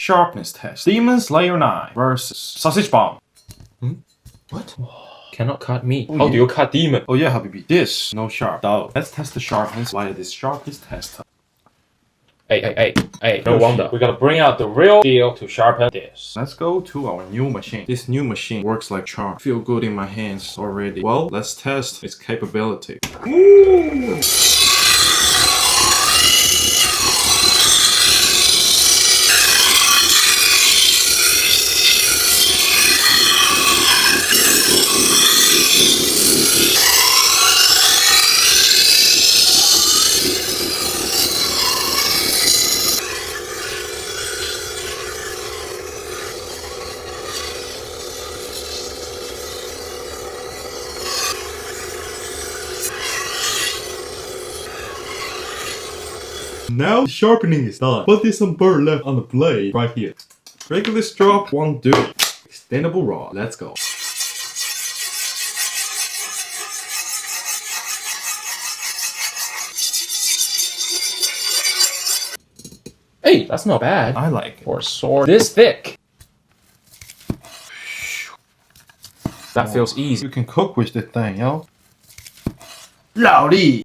Sharpness test. Demon Slayer 9 versus Sausage Bomb. What? Cannot cut meat. Oh, How yeah. do you cut demon? Oh yeah, Habibi. This, no sharp. Though. Let's test the sharpness via this sharpness tester. Hey, no wonder. We gotta bring out the real deal to sharpen this. Let's go to our new machine. This new machine works like charm. Feel good in my hands already. Well, let's test its capability. Ooh. Now the sharpening is done, but there's some burr left on the blade right here. Regular strap won't do. Extendable rod, let's go. Hey, that's not bad. I like it. For a sword this thick. That feels easy. You can cook with this thing, yo. 老弟